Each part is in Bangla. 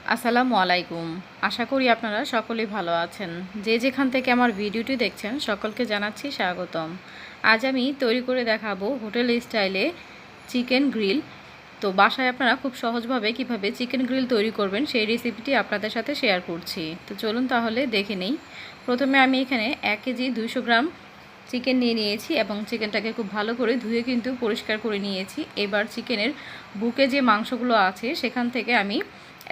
আসসালামু আলাইকুম। আশা করি আপনারা সকলেই ভালো আছেন। যে যেখান থেকে আমার ভিডিওটি দেখছেন সকলকে জানাচ্ছি স্বাগতম। আজ আমি তৈরি করে দেখাবো হোটেল স্টাইলে চিকেন গ্রিল। তো বাসায় আপনারা খুব সহজভাবে কিভাবে চিকেন গ্রিল তৈরি করবেন সেই রেসিপিটি আপনাদের সাথে শেয়ার করছি। তো চলুন তাহলে দেখে নেই। প্রথমে আমি এখানে 1 কেজি 200 গ্রাম চিকেন নিয়ে নিয়েছি এবং চিকেনটাকে খুব ভালো করে ধুয়ে কিন্তু পরিষ্কার করে নিয়েছি। এবার চিকেনের বুকে যে মাংসগুলো আছে সেখান থেকে আমি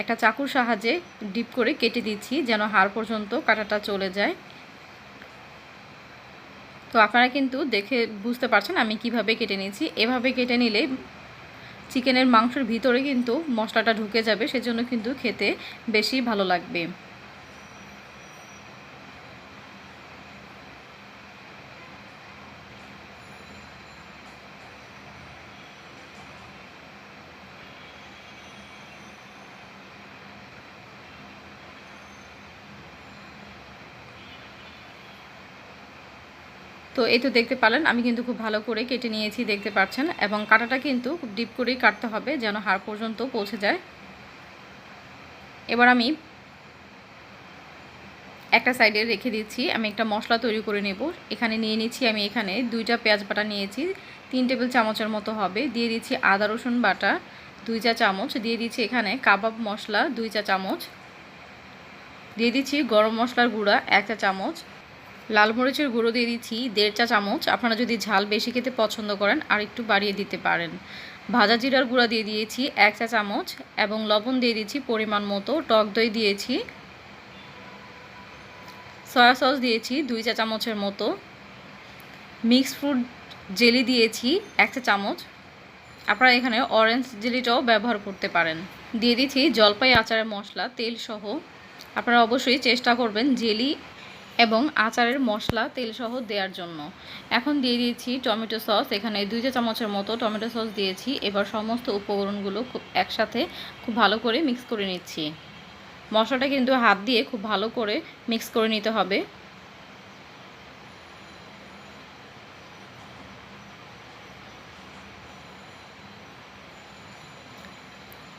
একটা চাকুর সাহায্যে ডিপ করে কেটে দিচ্ছি যেন হাড় পর্যন্ত কাটাটা চলে যায়। তো আপনারা কিন্তু দেখে বুঝতে পারছেন আমি কিভাবে কেটে নিয়েছি। এভাবে কেটে নিলে চিকেনের মাংসের ভিতরে কিন্তু মশলাটা ঢুকে যাবে, সেজন্য কিন্তু খেতে বেশি ভালো লাগবে। তো এই তো দেখতে পারলেন আমি কিন্তু খুব ভালো করে কেটে নিয়েছি, দেখতে পাচ্ছেন, এবং কাটাটা কিন্তু খুব ডিপ করেই কাটতে হবে যেন হাড় পর্যন্ত পৌঁছে যায়। এবার আমি একটা সাইডে রেখে দিচ্ছি। আমি একটা মশলা তৈরি করে নেব। এখানে নিয়ে নিচ্ছি আমি এখানে 2টা পেঁয়াজ বাটা নিয়েছি, 3 টেবিল চামচের মতো হবে। দিয়ে দিচ্ছি আদা রসুন বাটা 2 চা চামচ। দিয়ে দিচ্ছি এখানে কাবাব মশলা 2 চা চামচ। দিয়ে দিচ্ছি গরম মশলার গুঁড়া 1 চা চামচ। লাল মরিচের গুঁড়ো দিয়ে দিচ্ছি 1.5 চা চামচ। আপনারা যদি ঝাল বেশি খেতে পছন্দ করেন আর একটু বাড়িয়ে দিতে পারেন। ভাজা জিরার গুঁড়া দিয়ে দিয়েছি 1 চা চামচ এবং লবণ দিয়ে দিচ্ছি পরিমাণ মতো। টক দই দিয়েছি, সয়া সস দিয়েছি 2 চা চামচের মতো, মিক্সড ফ্রুট জেলি দিয়েছি 1 চা চামচ। আপনারা এখানে অরেঞ্জ জেলিটাও ব্যবহার করতে পারেন। দিয়ে দিচ্ছি জলপাই আচারের মশলা তেল সহ। আপনারা অবশ্যই চেষ্টা করবেন জেলি এবং আচারের মশলা তেল সহ দেওয়ার জন্য। এখন দিয়ে দিয়েছি টমেটো সস, এখানে 2 চা চামচের মতো টমেটো সস দিয়েছি। এবার সমস্ত উপকরণগুলো খুব একসাথে খুব ভালো করে মিক্স করে নিচ্ছি। মশলাটা কিন্তু হাত দিয়ে খুব ভালো করে মিক্স করে নিতে হবে।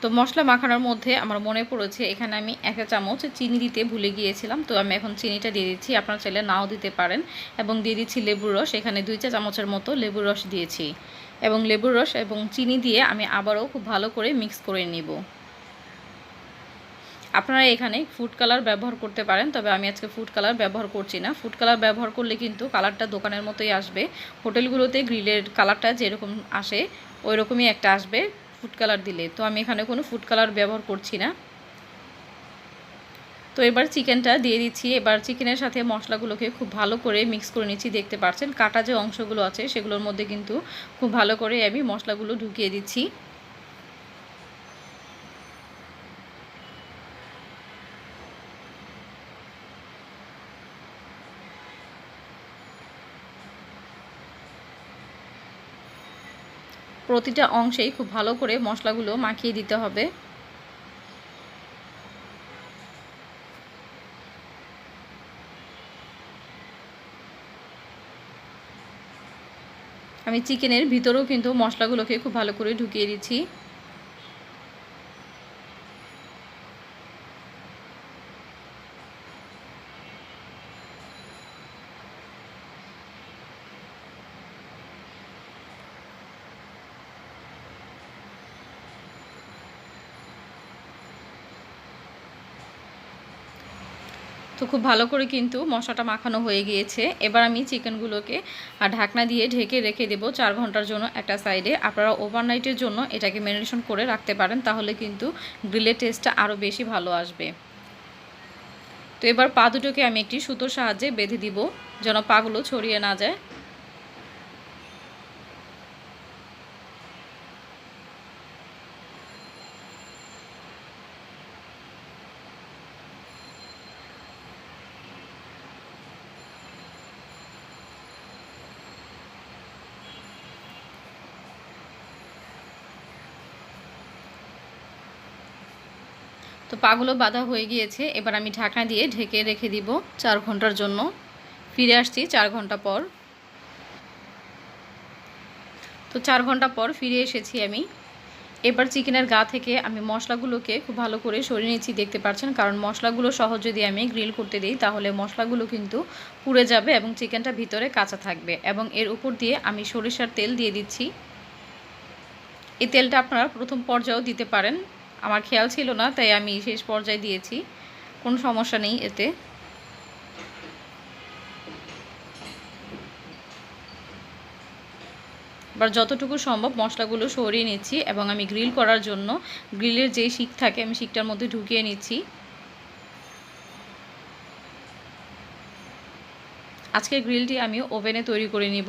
তো মশলা মাখানোর মধ্যে আমার মনে পড়েছে এখানে আমি 1 চামচ চিনি দিতে ভুলে গিয়েছিলাম। তো আমি এখন চিনিটা দিয়ে দিচ্ছি, আপনারা চাইলে নাও দিতে পারেন। এবং দিয়ে দিচ্ছি লেবুর রস, এখানে 2 চা চামচের মতো লেবুর রস দিয়েছি। এবং লেবুর রস এবং চিনি দিয়ে আমি আবারও খুব ভালো করে মিক্স করে নিব। আপনারা এখানে ফুড কালার ব্যবহার করতে পারেন, তবে আমি আজকে ফুড কালার ব্যবহার করছি না। ফুড কালার ব্যবহার করলে কিন্তু কালারটা দোকানের মতোই আসবে। হোটেলগুলোতে গ্রিলের কালারটা যেরকম আসে ওই রকমই একটা আসবে ফুড কালার দিলে। তো আমি এখানে কোনো ফুড কালার ব্যবহার করছি না। তো এবার চিকেনটা দিয়ে দিচ্ছি। এবার চিকেনের সাথে মশলাগুলোকে খুব ভালো করে মিক্স করে নিচ্ছি। দেখতে পাচ্ছেন কাটা যে অংশগুলো আছে সেগুলোর মধ্যে কিন্তু খুব ভালো করে আমি মশলাগুলো ঢুকিয়ে দিচ্ছি। প্রতিটা অংশেই খুব ভালো করে মশলাগুলো মাখিয়ে দিতে হবে। আমি চিকেনের ভিতরেও কিন্তু মশলাগুলোকে খুব ভালো করে ঢুকিয়ে দিচ্ছি। তো খুব ভালো করে কিন্তু মশলাটা মাখানো হয়ে গিয়েছে। এবার আমি চিকেনগুলোকে ঢাকনা দিয়ে ঢেকে রেখে দেবো 4 ঘন্টার জন্য একটা সাইডে। আপনারা ওভারনাইটের জন্য এটাকে ম্যারিনেশন করে রাখতে পারেন, তাহলে কিন্তু গ্রিলের টেস্টটা আরও বেশি ভালো আসবে। তো এবার পা দুটোকে আমি একটি সুতোর সাহায্যে বেঁধে দিব যেন পাগুলো ছড়িয়ে না যায়। তো পাগুলো বাঁধা হয়ে গিয়েছে। এবার আমি ঢাকনা দিয়ে ঢেকে রেখে দিব 4 ঘন্টার জন্য। ফিরে আসছি 4 ঘন্টা পর। তো 4 ঘন্টা পর ফিরে এসেছি আমি। এবার চিকেনের গা থেকে আমি মশলাগুলোকে খুব ভালো করে সরিয়ে নিচ্ছি, দেখতে পাচ্ছেন, কারণ মশলাগুলো সহ যদি আমি গ্রিল করতে দিই তাহলে মশলাগুলো কিন্তু পুড়ে যাবে এবং চিকেনটা ভিতরে কাঁচা থাকবে। এবং এর উপর দিয়ে আমি সরিষার তেল দিয়ে দিচ্ছি। এই তেলটা আপনারা প্রথম পর্যায়েও দিতে পারেন, আমার খেয়াল ছিল না তাই আমি শেষ পর্যায়ে দিয়েছি, কোনো সমস্যা নেই এতে। এবার যতটুকু সম্ভব মশলাগুলো সরিয়ে নিচ্ছি এবং আমি গ্রিল করার জন্য গ্রিলের যেই শিক থাকে আমি শিকটার মধ্যে ঢুকিয়ে নিচ্ছি। আজকের গ্রিলটি আমি ওভেনে তৈরি করে নিব।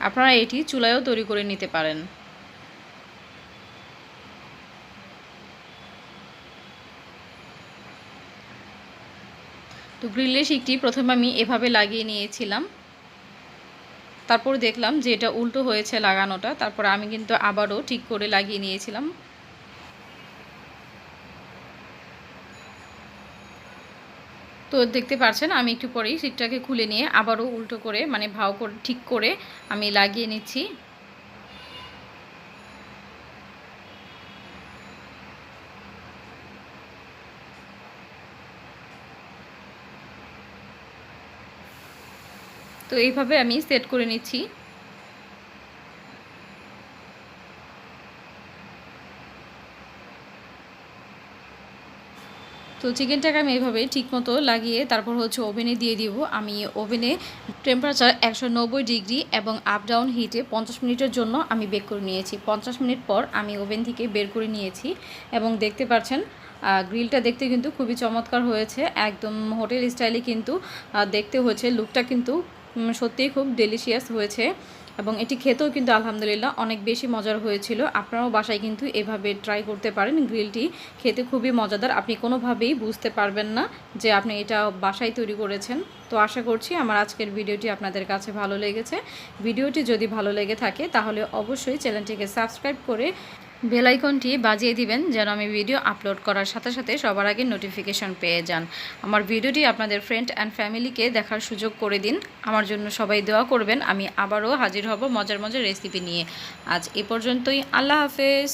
আপনারা এটি চুলায়ও তৈরি করে নিতে পারেন। তো গ্রিলের শিকটি প্রথমে আমি এভাবে লাগিয়ে নিয়েছিলাম, তারপর দেখলাম যে এটা উল্টো হয়েছে লাগানোটা, তারপর আমি কিন্তু আবারও ঠিক করে লাগিয়ে নিয়েছিলাম। তো দেখতে পাচ্ছেন আমি একটু পরেই শিকটাকে খুলে নিয়ে আবারও উল্টো করে মানে ভাও করে ঠিক করে আমি লাগিয়ে নিচ্ছি। তো এইভাবে আমি সেট করে নিচ্ছি। তো চিকেনটাকে আমি এইভাবে ঠিকমতো লাগিয়ে তারপর হচ্ছে ওভেনে দিয়ে দিব। আমি ওভেনে টেম্পারেচার 190 ডিগ্রি এবং আপ ডাউন হিটে 50 মিনিটের জন্য আমি বেক করে নিয়েছি। 50 মিনিট পর আমি ওভেন থেকে বের করে নিয়েছি এবং দেখতে পাচ্ছেন গ্রিলটা দেখতে কিন্তু খুবই চমৎকার হয়েছে, একদম হোটেল স্টাইলে কিন্তু দেখতে হয়েছে। লুকটা কিন্তু সত্যিই খুব ডেলিশিয়াস হয়েছে এবং এটি খেতেও কিন্তু আলহামদুলিল্লাহ অনেক বেশি মজার হয়েছিল। আপনারাও বাসায় কিন্তু এভাবে ট্রাই করতে পারেন। গ্রিলটি খেতে খুবই মজাদার, আপনি কোনোভাবেই বুঝতে পারবেন না যে আপনি এটা বাসায় তৈরি করেছেন। তো আশা করছি আমার আজকের ভিডিওটি আপনাদের কাছে ভালো লেগেছে। ভিডিওটি যদি ভালো লেগে থাকে তাহলে অবশ্যই চ্যানেলটিকে সাবস্ক্রাইব করে বেল আইকনটি বাজিয়ে দিবেন যেন আমি ভিডিও আপলোড করার সাথে সাথে সবার আগে নোটিফিকেশন পেয়ে যান। আমার ভিডিওটি আপনাদের ফ্রেন্ড অ্যান্ড ফ্যামিলিকে দেখার সুযোগ করে দিন। আমার জন্য সবাই দোয়া করবেন। আমি আবারও হাজির হব মজার মজার রেসিপি নিয়ে। আজ এ পর্যন্তই। আল্লাহ হাফেজ।